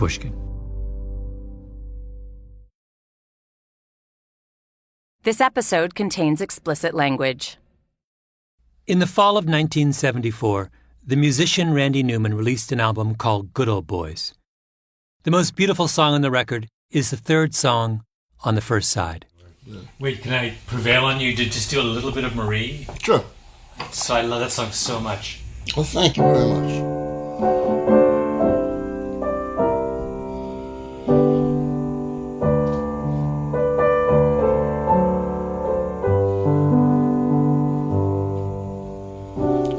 Pushkin. This episode contains explicit language. In the fall of 1974, the musician Randy Newman released an album called Good Old Boys. The most beautiful song on the record is the third song on the first side. Wait, can I prevail on you to just do a little bit of Marie? Sure. So I love that song so much. Well, thank you very much.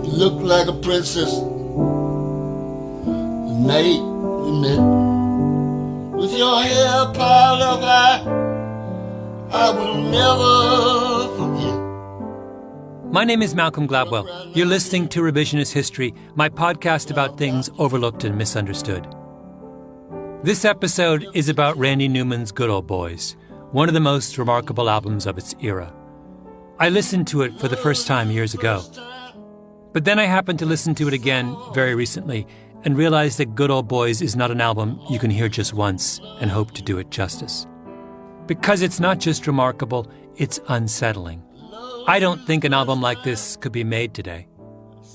You look like a princess the night we met. With your hair piled up high, I will never forget. My name is Malcolm Gladwell. You're listening to Revisionist History, my podcast about things overlooked and misunderstood. This episode is about Randy Newman's Good Old Boys, one of the most remarkable albums of its era. I listened to it for the first time years ago. But then I happened to listen to it again very recently and realized that Good Old Boys is not an album you can hear just once and hope to do it justice. Because it's not just remarkable, it's unsettling. I don't think an album like this could be made today.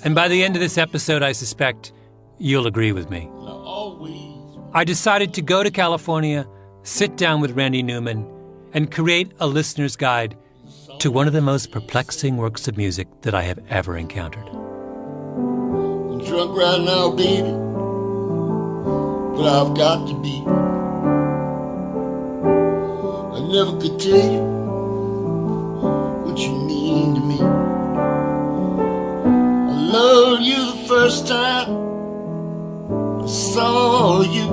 And by the end of this episode, I suspect you'll agree with me. I decided to go to California, sit down with Randy Newman, and create a listener's guide to one of the most perplexing works of music that I have ever encountered. I'm drunk right now, baby, but I've got to be. I never could tell you what you mean to me. I loved you the first time I saw you,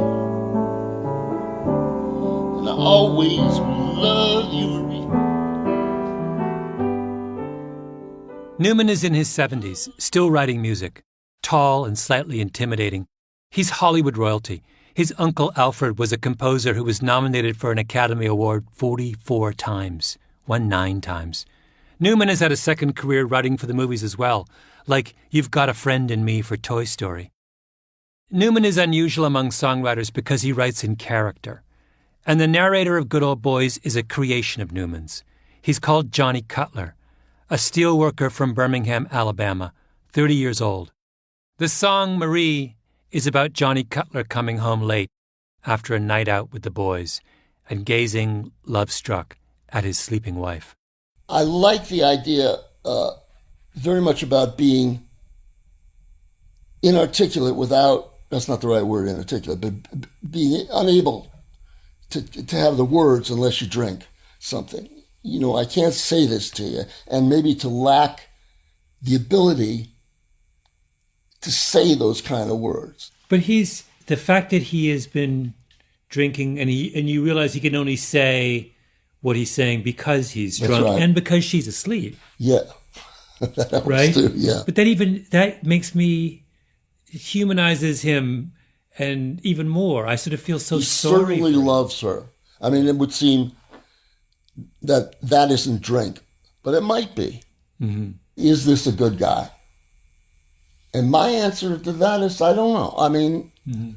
and I always will love you, Marie. Newman is in his 70s, still writing music. Tall and slightly intimidating. He's Hollywood royalty. His uncle Alfred was a composer who was nominated for an Academy Award 44 times, won 9 times. Newman has had a second career writing for the movies as well, like You've Got a Friend in Me for Toy Story. Newman is unusual among songwriters because he writes in character. And the narrator of Good Old Boys is a creation of Newman's. He's called Johnny Cutler, a steelworker from Birmingham, Alabama, 30 years old. The song Marie is about Johnny Cutler coming home late after a night out with the boys and gazing, love-struck, at his sleeping wife. I like the idea very much about being inarticulate without, that's not the right word, inarticulate, but being unable to have the words unless you drink something. You know, I can't say this to you, and maybe to lack the ability to say those kind of words. But the fact that he has been drinking and you realize he can only say what he's saying because he's drunk, right, and because she's asleep. Yeah. That helps right? Too, yeah. But that makes me, humanizes him, and even more. I sort of feel so sorry. He certainly loves her. I mean, it would seem that isn't drink, but it might be. Mm-hmm. Is this a good guy? And my answer to that is, I don't know. I mean, mm-hmm.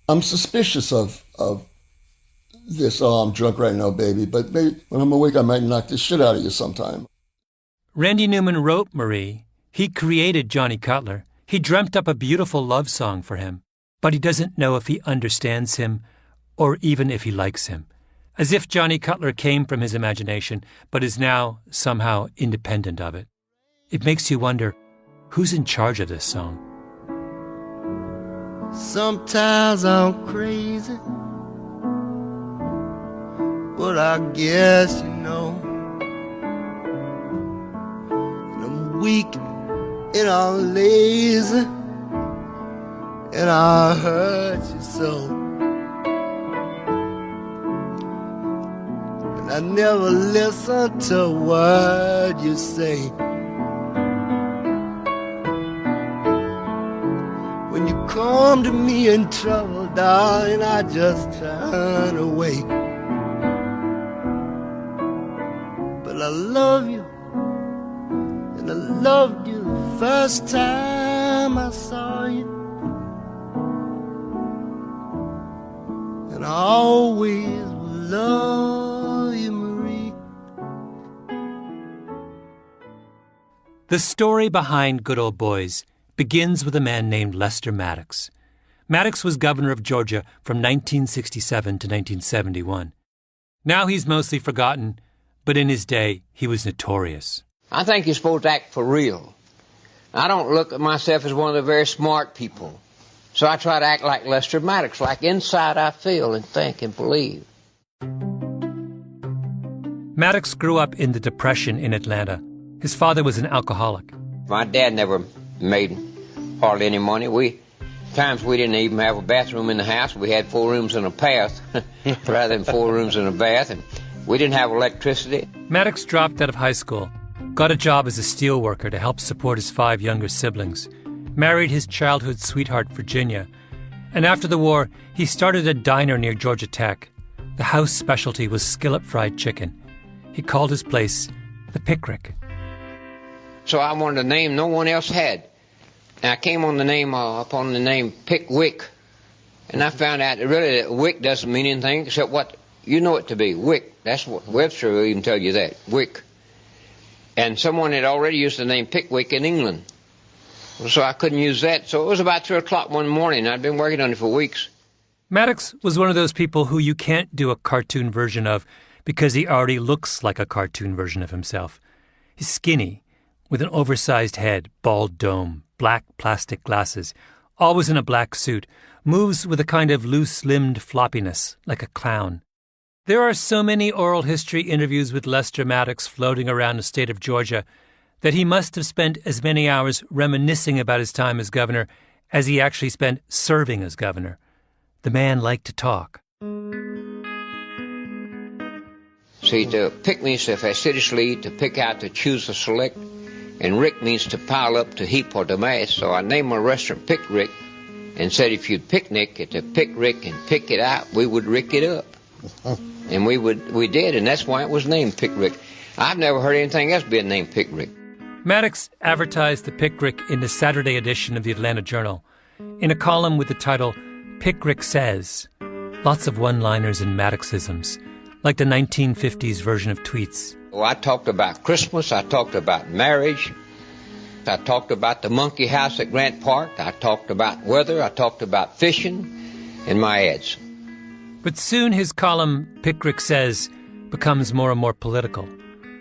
I'm suspicious of this, I'm drunk right now, baby, but maybe when I'm awake, I might knock this shit out of you sometime. Randy Newman wrote Marie. He created Johnny Cutler. He dreamt up a beautiful love song for him, but he doesn't know if he understands him or even if he likes him. As if Johnny Cutler came from his imagination, but is now somehow independent of it. It makes you wonder, who's in charge of this song? Sometimes I'm crazy, but I guess you know. And I'm weak and I'm lazy, and I hurt you so. And I never listen to a word you say. When you come to me in trouble, darling, I just turn away. But I love you, and I loved you the first time I saw you. always will love you, Marie. The story behind Good Old Boys begins with a man named Lester Maddox. Maddox was governor of Georgia from 1967 to 1971. Now he's mostly forgotten, but in his day, he was notorious. I think you're supposed to act for real. I don't look at myself as one of the very smart people. So I try to act like Lester Maddox, like inside I feel and think and believe. Maddox grew up in the Depression in Atlanta. His father was an alcoholic. My dad never made hardly any money. Times we didn't even have a bathroom in the house. We had 4 rooms and a bath rather than 4 rooms and a bath. And we didn't have electricity. Maddox dropped out of high school, got a job as a steel worker to help support his 5 younger siblings, married his childhood sweetheart, Virginia, and after the war, he started a diner near Georgia Tech. The house specialty was skillet fried chicken. He called his place the Pickrick. So I wanted a name no one else had. And I came on the name upon the name Pickwick, and I found out that really that Wick doesn't mean anything except what you know it to be, Wick. That's what Webster will even tell you, that Wick. And someone had already used the name Pickwick in England, so I couldn't use that. So it was about 3 o'clock one morning. I'd been working on it for weeks. Maddox was one of those people who you can't do a cartoon version of because he already looks like a cartoon version of himself. He's skinny, with an oversized head, bald dome, black plastic glasses, always in a black suit, moves with a kind of loose-limbed floppiness, like a clown. There are so many oral history interviews with Lester Maddox floating around the state of Georgia that he must have spent as many hours reminiscing about his time as governor as he actually spent serving as governor. The man liked to talk. See, to pick means to fastidiously, to pick out, to choose, to select. And Rick means to pile up, to heap, or to mass. So I named my restaurant Pick Rick and said if you'd picnic at the Pick Rick and pick it out, we would rick it up. And we did, and that's why it was named Pick Rick. I've never heard anything else being named Pick Rick. Maddox advertised the Pick Rick in the Saturday edition of the Atlanta Journal in a column with the title Pick Rick Says. Lots of one-liners and Maddoxisms, like the 1950s version of tweets. Oh, I talked about Christmas, I talked about marriage, I talked about the monkey house at Grant Park, I talked about weather, I talked about fishing in my ads. But soon his column, Pick Rick Says, becomes more and more political.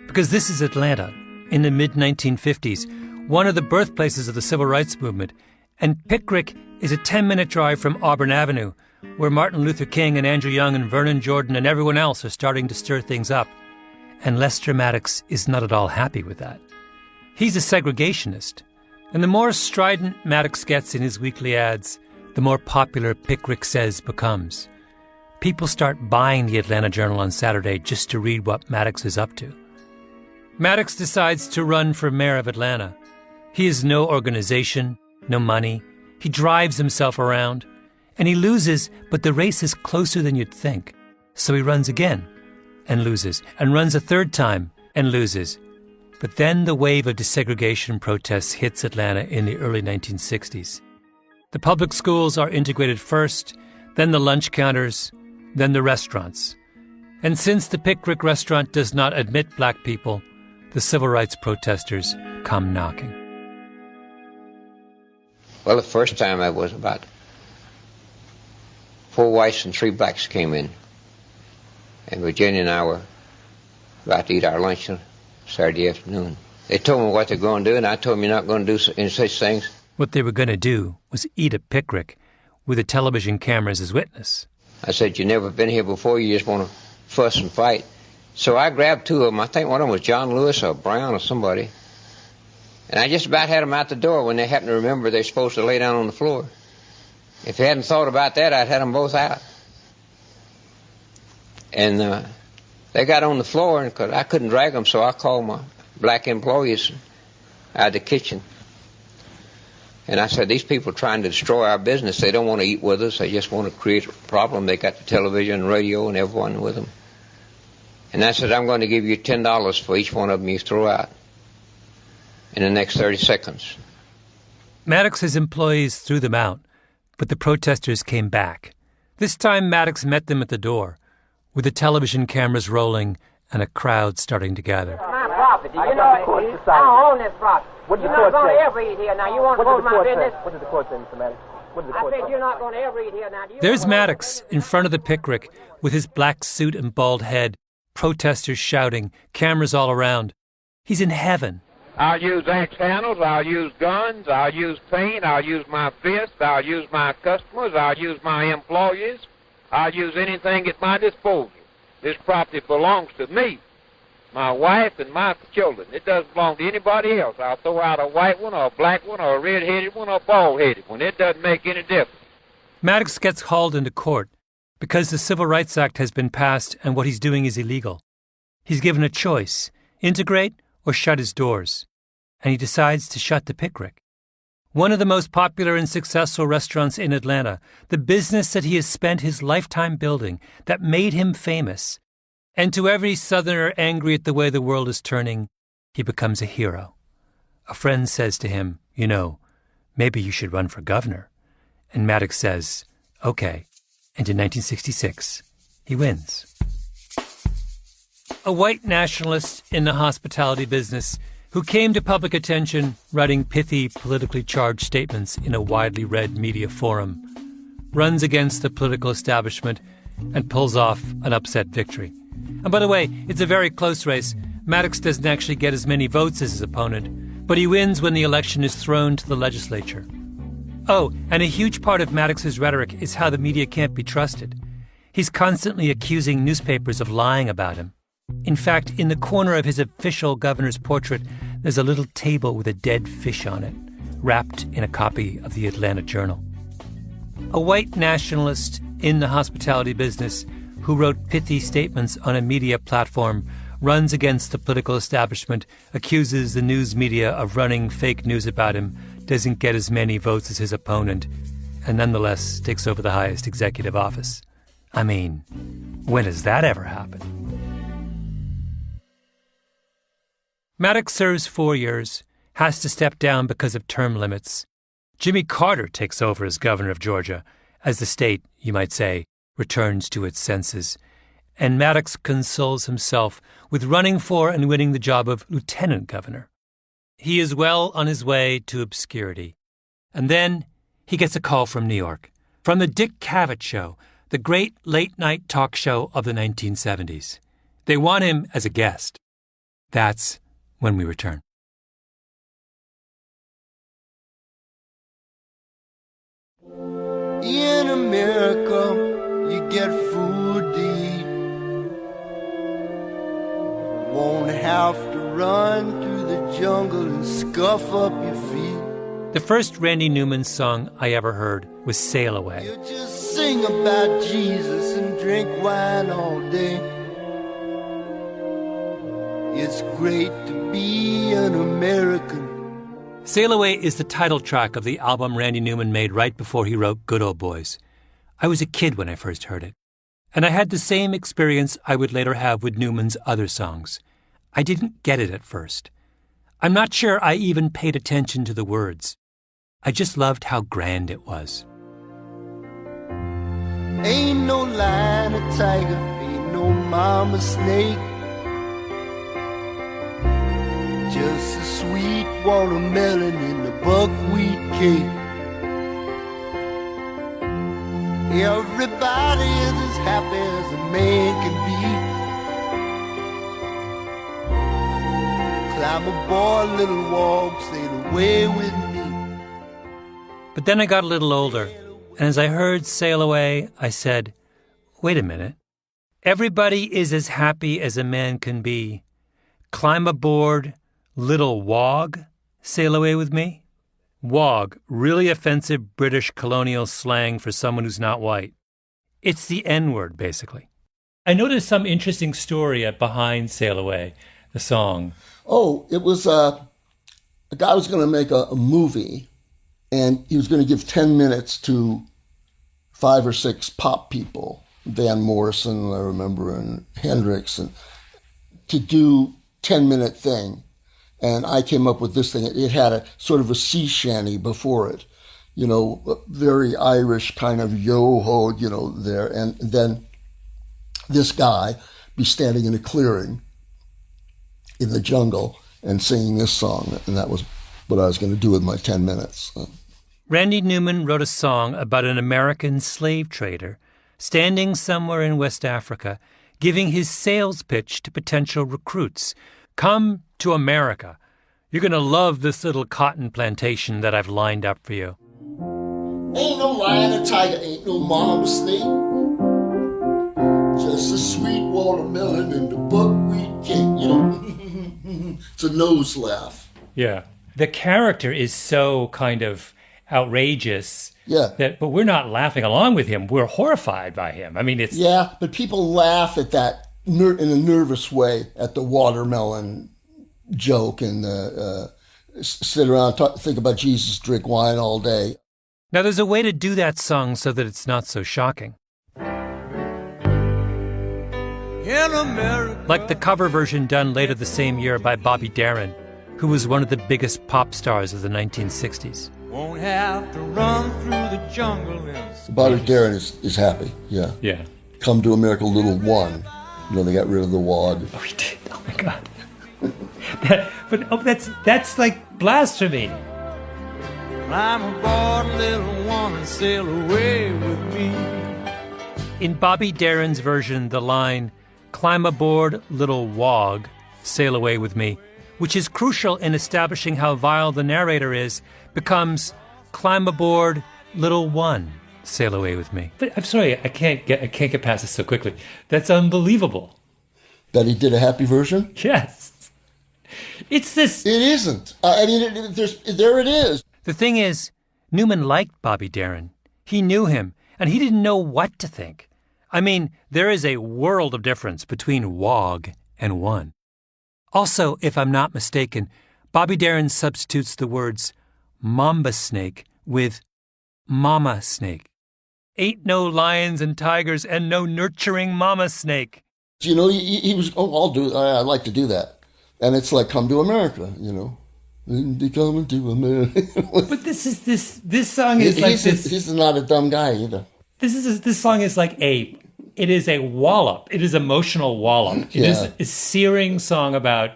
Because this is Atlanta, in the mid-1950s, one of the birthplaces of the civil rights movement, and Pick Rick is a 10-minute drive from Auburn Avenue, where Martin Luther King and Andrew Young and Vernon Jordan and everyone else are starting to stir things up. And Lester Maddox is not at all happy with that. He's a segregationist, and the more strident Maddox gets in his weekly ads, the more popular Pick Rick Says becomes. People start buying the Atlanta Journal on Saturday just to read what Maddox is up to. Maddox decides to run for mayor of Atlanta. He has no organization, no money. He drives himself around, and he loses, but the race is closer than you'd think. So he runs again. And loses, and runs a third time, and loses. But then the wave of desegregation protests hits Atlanta in the early 1960s. The public schools are integrated first, then the lunch counters, then the restaurants. And since the Pick Rick restaurant does not admit black people, the civil rights protesters come knocking. Well, the first time I was about 4 whites and 3 blacks came in. And Virginia and I were about to eat our lunch on Saturday afternoon. They told me what they're going to do, and I told them you're not going to do any such things. What they were going to do was eat a Pick Rick with the television cameras as witness. I said, you've never been here before, you just want to fuss and fight. So I grabbed 2 of them. I think one of them was John Lewis or Brown or somebody. And I just about had them out the door when they happened to remember they're supposed to lay down on the floor. If they hadn't thought about that, I'd had them both out. And they got on the floor, and cause I couldn't drag them, so I called my black employees out of the kitchen. And I said, these people are trying to destroy our business. They don't want to eat with us. They just want to create a problem. They got the television and radio and everyone with them. And I said, I'm going to give you $10 for each one of them you throw out in the next 30 seconds. Maddox's employees threw them out, but the protesters came back. This time Maddox met them at the door, with the television cameras rolling and a crowd starting to gather. My property. You know, I don't own this property. You're not going to ever eat here now. You want to go to my business? What did the court say, Mr. Maddox? I said you're not going to ever eat here now. There's Maddox in front of the pickrick with his black suit and bald head, protesters shouting, cameras all around. He's in heaven. I'll use axe handles, I'll use guns, I'll use paint, I'll use my fists, I'll use my customers, I'll use my employees, I'll use anything at my disposal. This property belongs to me, my wife, and my children. It doesn't belong to anybody else. I'll throw out a white one or a black one or a red-headed one or a bald-headed one. It doesn't make any difference. Maddox gets hauled into court because the Civil Rights Act has been passed and what he's doing is illegal. He's given a choice, integrate or shut his doors, and he decides to shut the Pickrick. One of the most popular and successful restaurants in Atlanta, the business that he has spent his lifetime building, that made him famous. And to every Southerner angry at the way the world is turning, he becomes a hero. A friend says to him, you know, maybe you should run for governor. And Maddox says, okay. And in 1966, he wins. A white nationalist in the hospitality business who came to public attention writing pithy, politically charged statements in a widely read media forum, runs against the political establishment and pulls off an upset victory. And by the way, it's a very close race. Maddox doesn't actually get as many votes as his opponent, but he wins when the election is thrown to the legislature. Oh, and a huge part of Maddox's rhetoric is how the media can't be trusted. He's constantly accusing newspapers of lying about him. In fact, in the corner of his official governor's portrait, there's a little table with a dead fish on it, wrapped in a copy of the Atlanta Journal. A white nationalist in the hospitality business who wrote pithy statements on a media platform runs against the political establishment, accuses the news media of running fake news about him, doesn't get as many votes as his opponent, and nonetheless takes over the highest executive office. I mean, when does that ever happen? Maddox serves 4 years, has to step down because of term limits. Jimmy Carter takes over as governor of Georgia, as the state, you might say, returns to its senses. And Maddox consoles himself with running for and winning the job of lieutenant governor. He is well on his way to obscurity. And then he gets a call from New York, from the Dick Cavett Show, the great late-night talk show of the 1970s. They want him as a guest. That's when we return. In America, you get food to eat. Won't have to run through the jungle and scuff up your feet. The first Randy Newman song I ever heard was Sail Away. You just sing about Jesus and drink wine all day. It's great to be an American. Sail Away is the title track of the album Randy Newman made right before he wrote Good Old Boys. I was a kid when I first heard it, and I had the same experience I would later have with Newman's other songs. I didn't get it at first. I'm not sure I even paid attention to the words. I just loved how grand it was. Ain't no lion or tiger, ain't no mama snake. Just a sweet watermelon in the buckwheat cake. Everybody is as happy as a man can be. Climb aboard, little walk, sail away with me. But then I got a little older, and as I heard Sail Away, I said, wait a minute. Everybody is as happy as a man can be. Climb aboard, little wog, sail away with me? Wog, really offensive British colonial slang for someone who's not white. It's the N-word, basically. I noticed some interesting story behind Sail Away, the song. Oh, it was a guy was going to make a movie, and he was going to give 10 minutes to 5 or 6 pop people, Van Morrison, I remember, and Hendrix, and to do 10-minute thing. And I came up with this thing. It had a sort of a sea shanty before it. very Irish kind of yo-ho, there. And then this guy be standing in a clearing in the jungle and singing this song. And that was what I was going to do with my 10 minutes. Randy Newman wrote a song about an American slave trader standing somewhere in West Africa, giving his sales pitch to potential recruits. Come to America. You're going to love this little cotton plantation that I've lined up for you. Ain't no lion or tiger, ain't no mama snake. Just a sweet watermelon and the buckwheat cake, It's a nose laugh. Yeah. The character is so kind of outrageous. Yeah. But we're not laughing along with him. We're horrified by him. I mean, it's... Yeah, but people laugh at that in a nervous way at the watermelon joke and sit around, think about Jesus, drink wine all day. Now, there's a way to do that song so that it's not so shocking. Like the cover version done later the same year by Bobby Darin, who was one of the biggest pop stars of the 1960s. Won't have to run through the jungle. Bobby Darin is happy, yeah. Yeah. Come to America, little one. They got rid of the wad. Oh, he did. Oh, my God. That's like blasphemy. Climb aboard, little one, and sail away with me. In Bobby Darin's version, the line, "Climb aboard, little wog, sail away with me," which is crucial in establishing how vile the narrator is, becomes "Climb aboard, little one, sail away with me." But I'm sorry, I can't get past this so quickly. That's unbelievable. That he did a happy version? Yes. It's this... It isn't. There it is. The thing is, Newman liked Bobby Darin. He knew him, and he didn't know what to think. I mean, there is a world of difference between wog and one. Also, if I'm not mistaken, Bobby Darin substitutes the words mamba snake with mama snake. Ain't no lions and tigers and no nurturing mama snake. He was, I'd like to do that. And it's like, come to America, Come to America. But this song is He's not a dumb guy either. This song is like it is a wallop. It is emotional wallop. It is a searing song about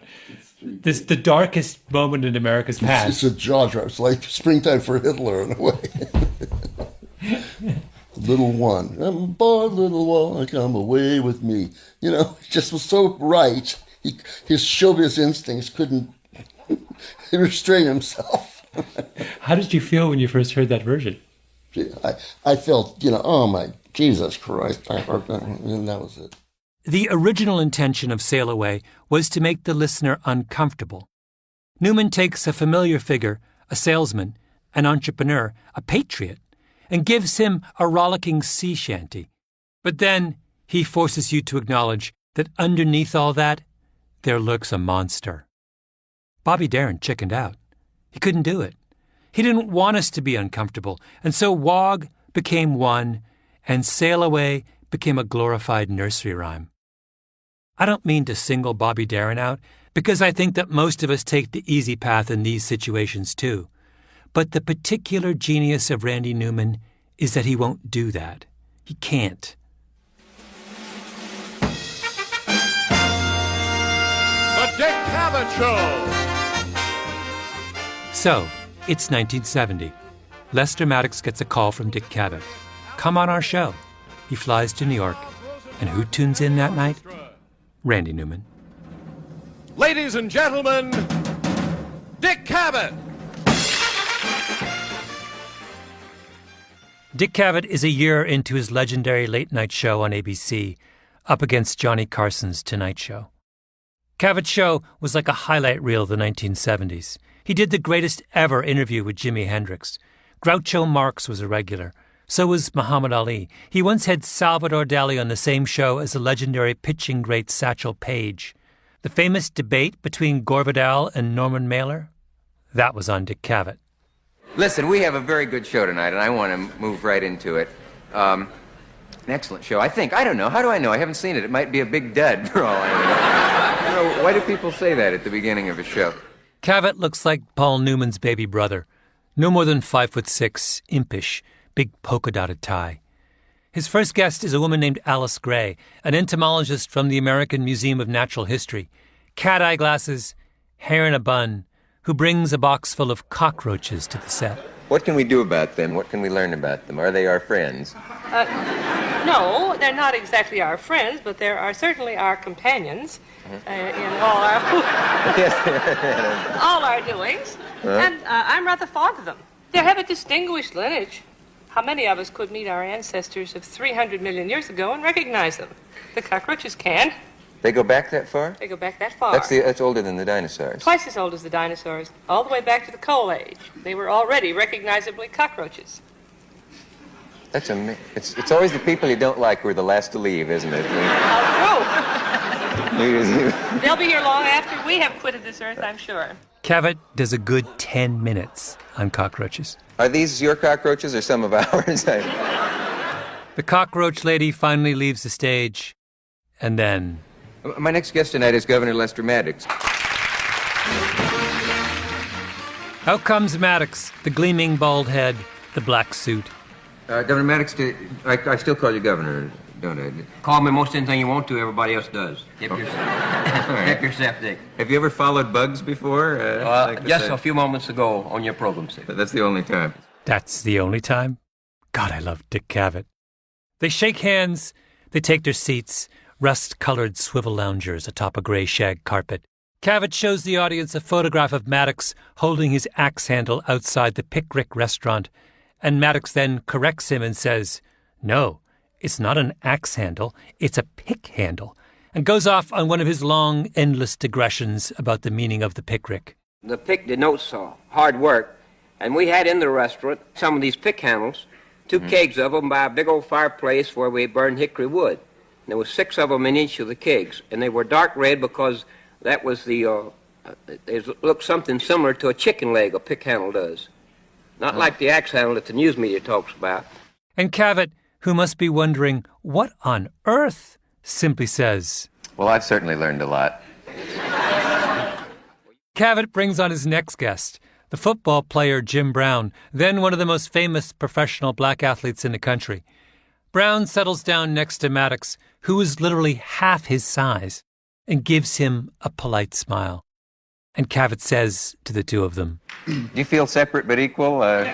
the darkest moment in America's past. It's a jaw drop. It's like Springtime for Hitler in a way. Little one. I'm bored, little one, come away with me. It just was so right. His showbiz instincts couldn't restrain himself. How did you feel when you first heard that version? I felt, oh my Jesus Christ, I heard that, and that was it. The original intention of Sail Away was to make the listener uncomfortable. Newman takes a familiar figure, a salesman, an entrepreneur, a patriot, and gives him a rollicking sea shanty. But then he forces you to acknowledge that underneath all that, there lurks a monster. Bobby Darin chickened out. He couldn't do it. He didn't want us to be uncomfortable, and so Wog became one, and Sail Away became a glorified nursery rhyme. I don't mean to single Bobby Darin out, because I think that most of us take the easy path in these situations too. But the particular genius of Randy Newman is that he won't do that. He can't. The Dick Cavett Show! So, it's 1970. Lester Maddox gets a call from Dick Cavett. Come on our show. He flies to New York. And who tunes in that night? Randy Newman. Ladies and gentlemen, Dick Cavett! Dick Cavett is a year into his legendary late-night show on ABC, up against Johnny Carson's Tonight Show. Cavett's show was like a highlight reel of the 1970s. He did the greatest ever interview with Jimi Hendrix. Groucho Marx was a regular. So was Muhammad Ali. He once had Salvador Dali on the same show as the legendary pitching great Satchel Paige. The famous debate between Gore Vidal and Norman Mailer? That was on Dick Cavett. Listen, we have a very good show tonight, and I want to move right into it. An excellent show, I think. I don't know. How do I know? I haven't seen it. It might be a big dud, for all I know. Why do people say that at the beginning of a show? Cavett looks like Paul Newman's baby brother. No more than 5'6", impish, big polka-dotted tie. His first guest is a woman named Alice Gray, an entomologist from the American Museum of Natural History. Cat-eye glasses, hair in a bun, who brings a box full of cockroaches to the set. What can we do about them? What can we learn about them? Are they our friends? No, they're not exactly our friends, but they are certainly our companions in all our all our doings. And I'm rather fond of them. They have a distinguished lineage. How many of us could meet our ancestors of 300 million years ago and recognize them? The cockroaches can. They go back that far? They go back that far. That's older than the dinosaurs. Twice as old as the dinosaurs, all the way back to the Coal Age. They were already recognizably cockroaches. That's it's always the people you don't like who are the last to leave, isn't it? How true. They'll be here long after we have quitted this earth, I'm sure. Cavett does a good 10 minutes on cockroaches. Are these your cockroaches or some of ours? The cockroach lady finally leaves the stage, and then... My next guest tonight is Governor Lester Maddox. Out comes Maddox, the gleaming bald head, the black suit. Governor Maddox, I still call you governor, don't I? Call me most anything you want to, everybody else does. Hip yourself. Hip yourself, Dick. Have you ever followed bugs before? Just a few moments ago on your program, sir. That's the only time. That's the only time? God, I love Dick Cavett. They shake hands, they take their seats, rust-colored swivel loungers atop a gray shag carpet. Cavett shows the audience a photograph of Maddox holding his axe handle outside the Pickrick restaurant, and Maddox then corrects him and says, "No, it's not an axe handle, it's a pick handle," and goes off on one of his long, endless digressions about the meaning of the pickrick. The pick denotes hard work, and we had in the restaurant some of these pick handles, 2 kegs of them by a big old fireplace where we burned hickory wood. And there were 6 of them in each of the kegs, and they were dark red because that was they looked something similar to a chicken leg, a pick handle does. Not like the axe handle that the news media talks about. And Cavett, who must be wondering, what on earth, simply says, "Well, I've certainly learned a lot." Cavett brings on his next guest, the football player Jim Brown, then one of the most famous professional black athletes in the country. Brown settles down next to Maddox, who is literally half his size, and gives him a polite smile. And Cavett says to the two of them, "Do you feel separate but equal?" I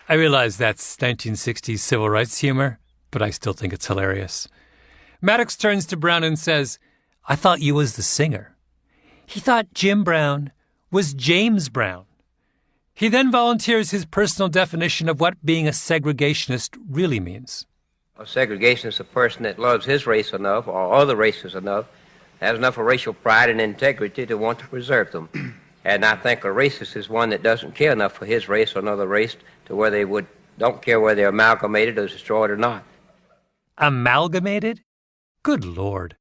realize that's 1960s civil rights humor, but I still think it's hilarious. Maddox turns to Brown and says, "I thought you was the singer." He thought Jim Brown was James Brown. He then volunteers his personal definition of what being a segregationist really means. A segregationist is a person that loves his race enough, or other races enough, has enough of racial pride and integrity to want to preserve them. And I think a racist is one that doesn't care enough for his race or another race to where they don't care whether they're amalgamated or destroyed or not. Amalgamated? Good Lord.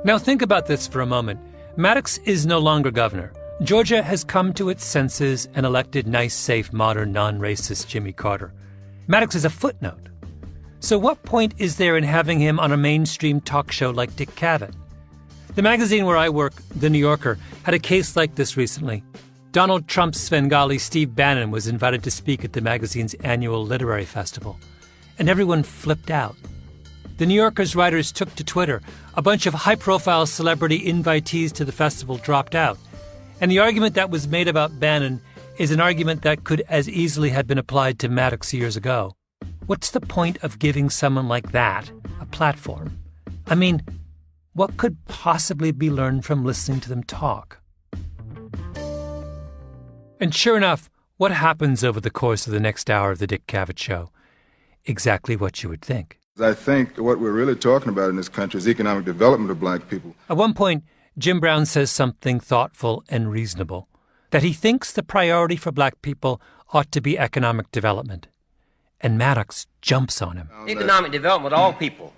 Now think about this for a moment. Maddox is no longer governor. Georgia has come to its senses and elected nice, safe, modern, non-racist Jimmy Carter. Maddox is a footnote. So what point is there in having him on a mainstream talk show like Dick Cavett? The magazine where I work, The New Yorker, had a case like this recently. Donald Trump's Svengali Steve Bannon was invited to speak at the magazine's annual literary festival, and everyone flipped out. The New Yorker's writers took to Twitter. A bunch of high-profile celebrity invitees to the festival dropped out. And the argument that was made about Bannon is an argument that could as easily have been applied to Maddox years ago. What's the point of giving someone like that a platform? I mean, what could possibly be learned from listening to them talk? And sure enough, what happens over the course of the next hour of the Dick Cavett Show? Exactly what you would think. I think what we're really talking about in this country is economic development of black people. At one point, Jim Brown says something thoughtful and reasonable, that he thinks the priority for black people ought to be economic development. And Maddox jumps on him. Economic development of all people.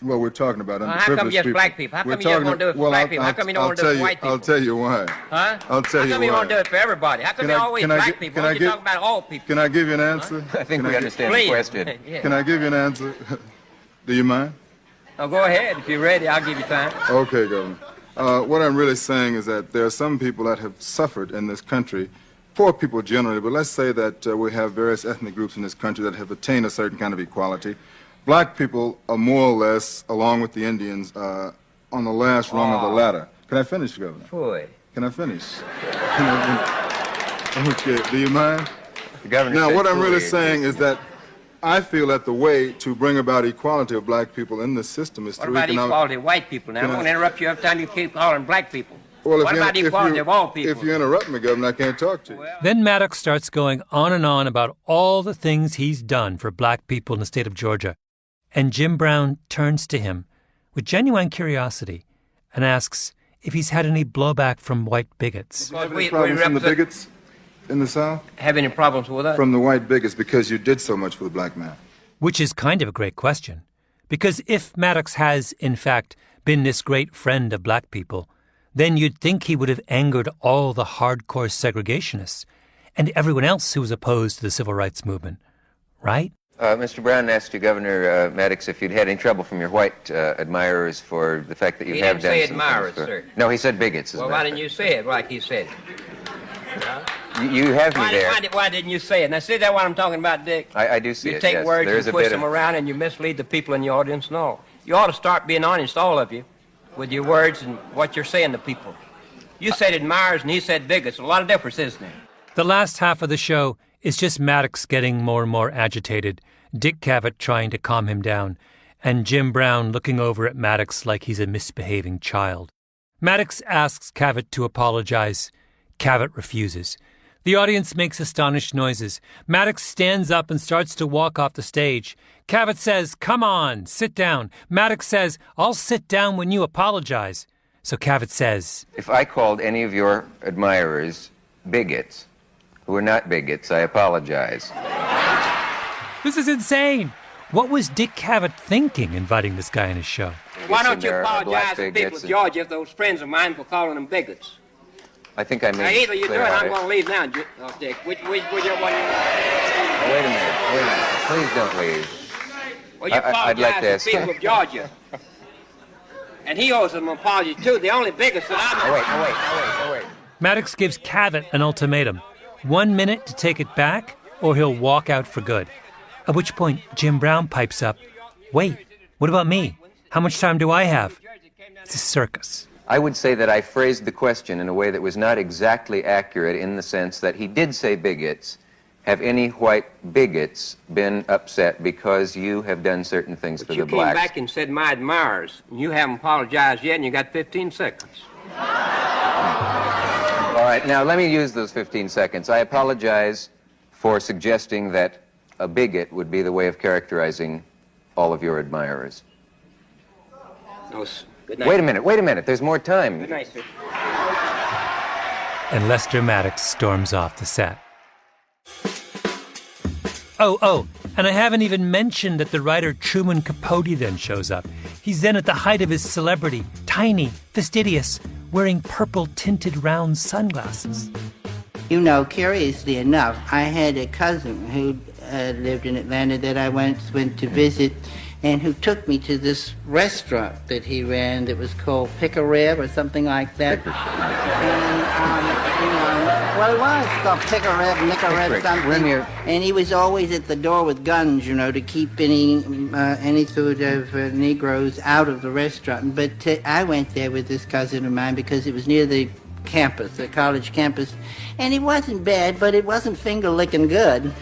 Well, we're talking about underprivileged how come just people. black people? How come you just want to do it for black people? How come you don't want to do it for white people? I'll tell you why. Huh? I'll tell you why. How come you want to do it for everybody? How come you always black people? Why don't you talk about all people? Can I give you an answer? I think we understand the question. Yeah. Can I give you an answer? Do you mind? Oh, go ahead. If you're ready, I'll give you time. Okay, Governor. What I'm really saying is that there are some people that have suffered in this country, poor people generally, but let's say that we have various ethnic groups in this country that have attained a certain kind of equality. Black people are more or less, along with the Indians, on the last rung of the ladder. Can I finish, Governor? Boy. Can I finish? Okay, do you mind? The governor now, said what I'm really boy. saying is that I feel that the way to bring about equality of black people in this system is What through about economic... equality of white people? Now, I'm going to interrupt you every time you keep calling black people. Well, what about equality of all people? If you interrupt me, Governor, I can't talk to you. Then Maddox starts going on and on about all the things he's done for black people in the state of Georgia. And Jim Brown turns to him with genuine curiosity and asks if he's had any blowback from white bigots. Do you have any problems from the bigots in the South? Have any problems with us? From the white bigots because you did so much for the black man. Which is kind of a great question. Because if Maddox has, in fact, been this great friend of black people, then you'd think he would have angered all the hardcore segregationists and everyone else who was opposed to the civil rights movement, right? Mr. Brown asked you, Governor Maddox, if you'd had any trouble from your white admirers for the fact that you have done He didn't say some admirers, things sir. No, he said bigots. Well, why didn't you say it like he said it? You have me there. Why didn't you say it? Now, see that what I'm talking about, Dick? I do see you it, take yes. words There's and a push bit them of... around and you mislead the people in the audience and all. You ought to start being honest, all of you, with your words and what you're saying to people. You said admirers and he said bigots. A lot of difference, isn't there? The last half of the show is just Maddox getting more and more agitated, Dick Cavett trying to calm him down, and Jim Brown looking over at Maddox like he's a misbehaving child. Maddox asks Cavett to apologize. Cavett refuses. The audience makes astonished noises. Maddox stands up and starts to walk off the stage. Cavett says, "Come on, sit down." Maddox says, "I'll sit down when you apologize." So Cavett says, "If I called any of your admirers bigots, who are not bigots, I apologize." This is insane. What was Dick Cavett thinking inviting this guy on his show? Why don't you apologize to people of Georgia if those friends of mine for calling them bigots? I think I Now, made either you do it, I'm going to leave now, Dick. Which one you want? Wait a minute. Please don't leave. Well, you I'd like to apologize ask... to people of Georgia. And he owes them an apology, too. The only bigots that I know. Wait. Maddox gives Cavett an ultimatum. 1 minute to take it back, or he'll walk out for good. At which point, Jim Brown pipes up, "Wait, what about me? How much time do I have?" It's a circus. I would say that I phrased the question in a way that was not exactly accurate in the sense that he did say bigots. Have any white bigots been upset because you have done certain things for the blacks? You came back and said my admirers, and you haven't apologized yet, and you got 15 seconds. All right, now let me use those 15 seconds. I apologize for suggesting that a bigot would be the way of characterizing all of your admirers. No, good night. Wait a minute. There's more time. Good night, sir. And Lester Maddox storms off the set. Oh, and I haven't even mentioned that the writer Truman Capote then shows up. He's then at the height of his celebrity, tiny, fastidious, wearing purple-tinted round sunglasses. You know, curiously enough, I had a cousin who lived in Atlanta that I once went to visit, and who took me to this restaurant that he ran that was called Pick-a-Rib or something like that. Well, it was called Pick-a-Rib, Nick-a-Rib, something. And he was always at the door with guns, to keep any sort of Negroes out of the restaurant. But I went there with this cousin of mine because it was near the campus, the college campus. And it wasn't bad, but it wasn't finger-licking good.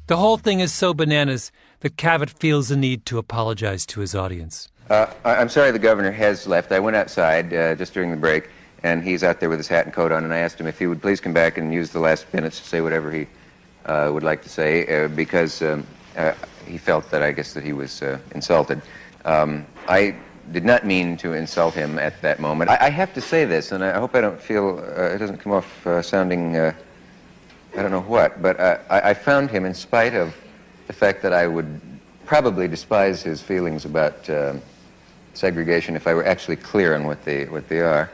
The whole thing is so bananas that Cavett feels the need to apologize to his audience. I'm sorry the governor has left. I went outside just during the break, and he's out there with his hat and coat on, and I asked him if he would please come back and use the last minutes to say whatever he would like to say, because he felt that I guess that he was insulted. I did not mean to insult him at that moment. I have to say this, and I hope I don't feel, it doesn't come off sounding, I don't know what, but I found him, in spite of the fact that I would probably despise his feelings about segregation if I were actually clear on what they are,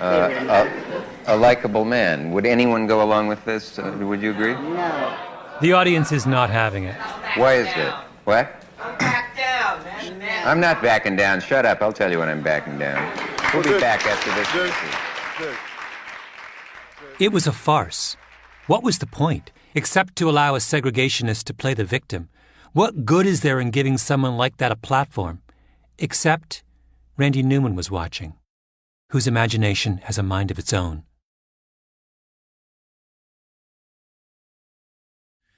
a likable man. Would anyone go along with this? Would you agree? No. The audience is not having it. Why is that? What? I'm not backing down. Shut up. I'll tell you when I'm backing down. We'll be back after this. It was a farce. What was the point, except to allow a segregationist to play the victim? What good is there in giving someone like that a platform? Except Randy Newman was watching, whose imagination has a mind of its own.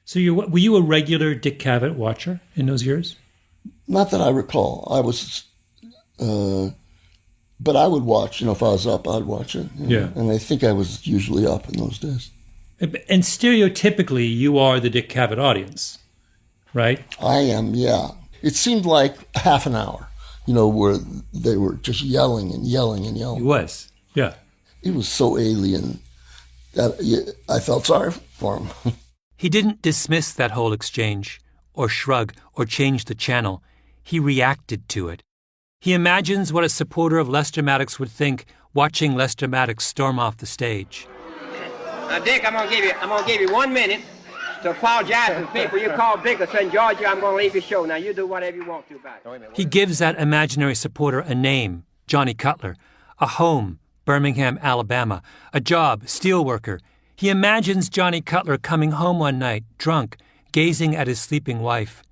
So were you a regular Dick Cavett watcher in those years? Not that I recall. I was, but I would watch. If I was up, I'd watch it. Yeah. And I think I was usually up in those days. And stereotypically, you are the Dick Cavett audience, right? I am, yeah. It seemed like half an hour, where they were just yelling and yelling and yelling. It was, yeah. It was so alien that I felt sorry for him. He didn't dismiss that whole exchange, or shrug, or change the channel. He reacted to it. He imagines what a supporter of Lester Maddox would think watching Lester Maddox storm off the stage. Now, Dick, I'm gonna give you 1 minute to apologize to the people you called bigots in Georgia. I'm gonna leave your show. Now, you do whatever you want to about it. He gives that imaginary supporter a name, Johnny Cutler, a home, Birmingham, Alabama, a job, steelworker. He imagines Johnny Cutler coming home one night, drunk, gazing at his sleeping wife.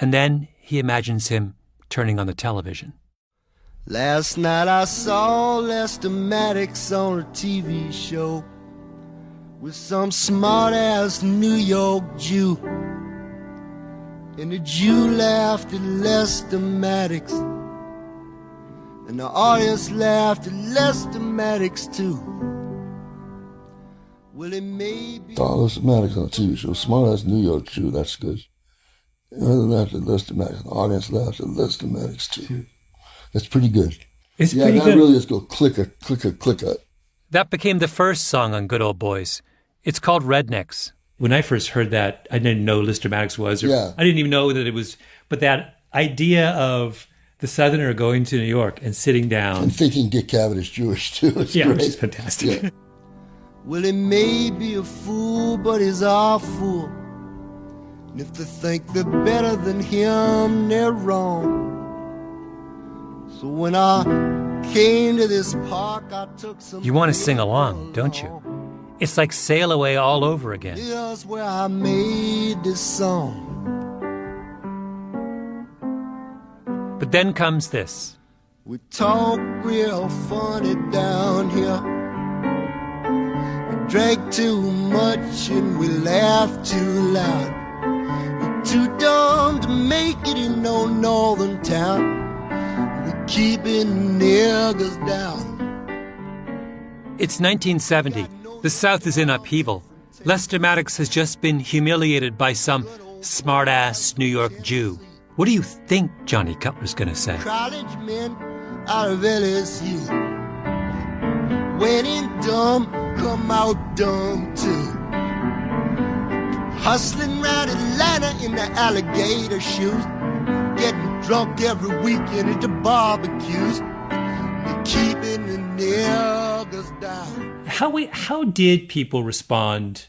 And then he imagines him turning on the television. Last night I saw Lester Maddox on a TV show with some smart-ass New York Jew. And the Jew laughed at Lester Maddox, and the audience laughed at Lester Maddox too. Well, it may be... Lester Maddox on a TV show, smart-ass New York Jew, that's good. Other than that, Lester Maddox, the audience laughed at Lester Maddox too. That's pretty good. It's pretty good. Yeah, that really is go clicker, clicker, clicker. That became the first song on Good Old Boys. It's called Rednecks. When I first heard that, I didn't know Lester Maddox was. Yeah. I didn't even know that it was. But that idea of the Southerner going to New York and sitting down. And thinking Dick Cavett is Jewish too. It's yeah, great. Which is fantastic. Yeah. Well, he may be a fool, but he's our fool. And if they think they're better than him, they're wrong. So when I came to this park, I took some... You want to sing along, don't you? It's like Sail Away all over again. Here's where I made this song. But then comes this. We talk real funny down here. We drank too much and we laugh too loud. We're too dumb to make it in no northern town. We're keeping niggas down. It's 1970. The South is in upheaval. Lester Maddox has just been humiliated by some smart-ass New York Jew. What do you think Johnny Cutler's going to say? College men out of LSU. When in dumb, come out dumb too. Hustling round Atlanta in the alligator shoes. Getting drunk every weekend at the barbecues. Keeping the niggas down. How did people respond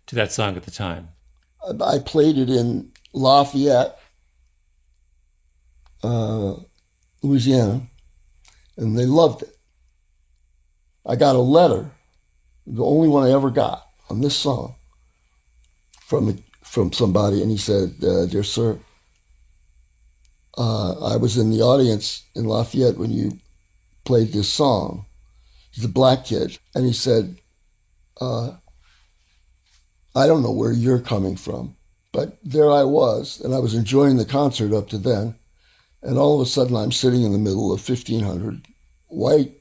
to that song at the time? I played it in Lafayette, Louisiana, and they loved it. I got a letter, the only one I ever got on this song, from somebody, and he said, "Dear sir, I was in the audience in Lafayette when you played this song." He's a black kid, and he said, "I don't know where you're coming from, but there I was, and I was enjoying the concert up to then, and all of a sudden I'm sitting in the middle of 1,500 white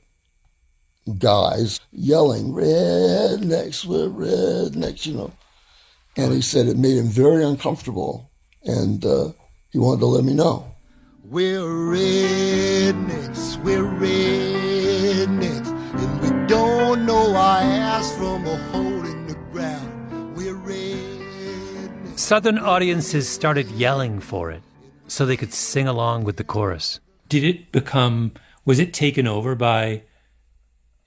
guys yelling, 'Rednecks, we're rednecks,' you know." And he said it made him very uncomfortable, and he wanted to let me know. We're rednecks, we're rednecks, and we don't know our ass from a hole in the ground. We're rednecks. Southern audiences started yelling for it so they could sing along with the chorus. Was it taken over by,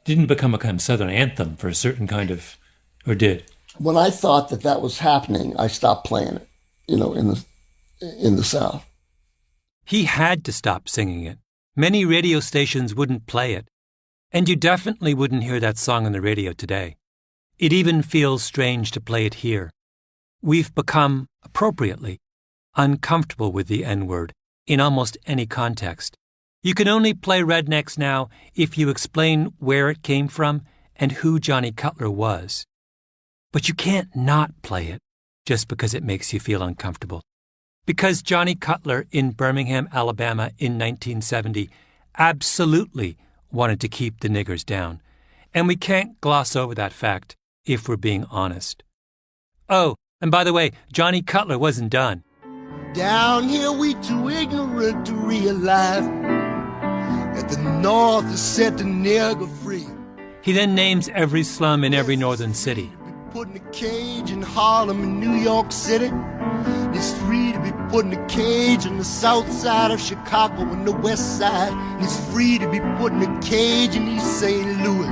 didn't become a kind of Southern anthem for a certain kind of, or did? When I thought that was happening, I stopped playing it, in the South. He had to stop singing it. Many radio stations wouldn't play it. And you definitely wouldn't hear that song on the radio today. It even feels strange to play it here. We've become, appropriately, uncomfortable with the N-word in almost any context. You can only play Rednecks now if you explain where it came from and who Johnny Cutler was. But you can't not play it just because it makes you feel uncomfortable. Because Johnny Cutler in Birmingham, Alabama in 1970 absolutely wanted to keep the niggers down. And we can't gloss over that fact if we're being honest. Oh, and by the way, Johnny Cutler wasn't done. Down here we too ignorant to realize that the North has set the nigger free. He then names every slum in every northern city. Put in a cage in Harlem and New York City. It's free to be put in a cage on the south side of Chicago and the west side. It's free to be put in a cage in East St. Louis.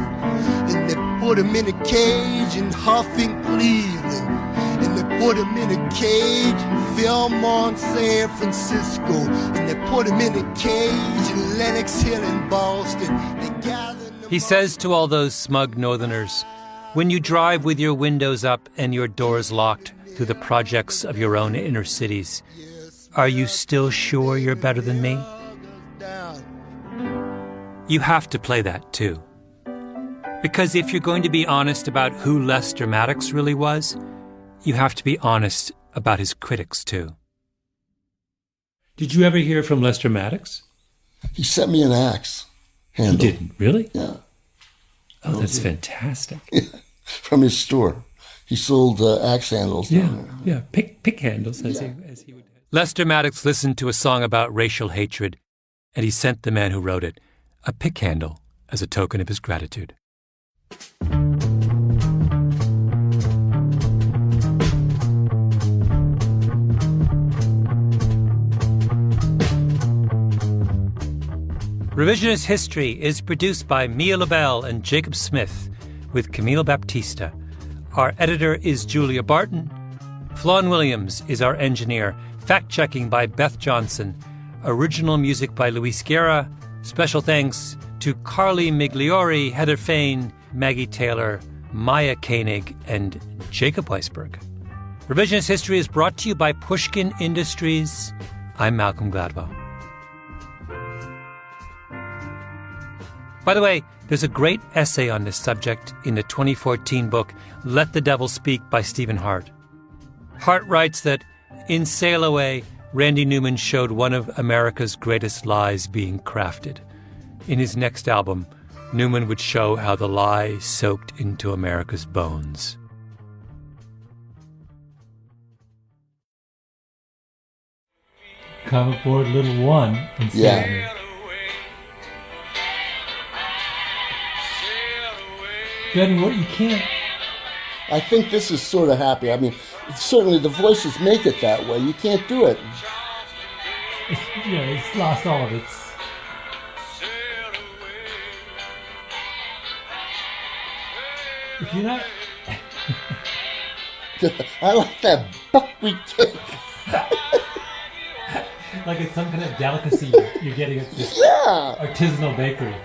And they put him in a cage in Huffing, Cleveland. And they put him in a cage in Fillmore, San Francisco. And they put him in a cage in Lenox Hill in Boston. He says to all those smug northerners, when you drive with your windows up and your doors locked through the projects of your own inner cities, are you still sure you're better than me? You have to play that too. Because if you're going to be honest about who Lester Maddox really was, you have to be honest about his critics too. Did you ever hear from Lester Maddox? He sent me an axe handle. He didn't, really? Yeah. Oh, that's fantastic. Yeah. From his store. He sold axe handles. Yeah, pick handles, as he would. Lester Maddox listened to a song about racial hatred, and he sent the man who wrote it a pick handle as a token of his gratitude. Revisionist History is produced by Mia LaBelle and Jacob Smith with Camille Baptista. Our editor is Julia Barton. Flawn Williams is our engineer. Fact-checking by Beth Johnson. Original music by Luis Guerra. Special thanks to Carly Migliori, Heather Fain, Maggie Taylor, Maya Koenig, and Jacob Weisberg. Revisionist History is brought to you by Pushkin Industries. I'm Malcolm Gladwell. By the way, there's a great essay on this subject in the 2014 book, Let the Devil Speak by Stephen Hart. Hart writes that in Sail Away, Randy Newman showed one of America's greatest lies being crafted. In his next album, Newman would show how the lie soaked into America's bones. Comic board little one. Yeah. Benny, what you can't... I think this is sort of happy. I mean, certainly the voices make it that way. You can't do it. It's lost all of its... If you're not... I like that buckwheat cake. Like it's some kind of delicacy you're getting at this yeah. artisanal bakery.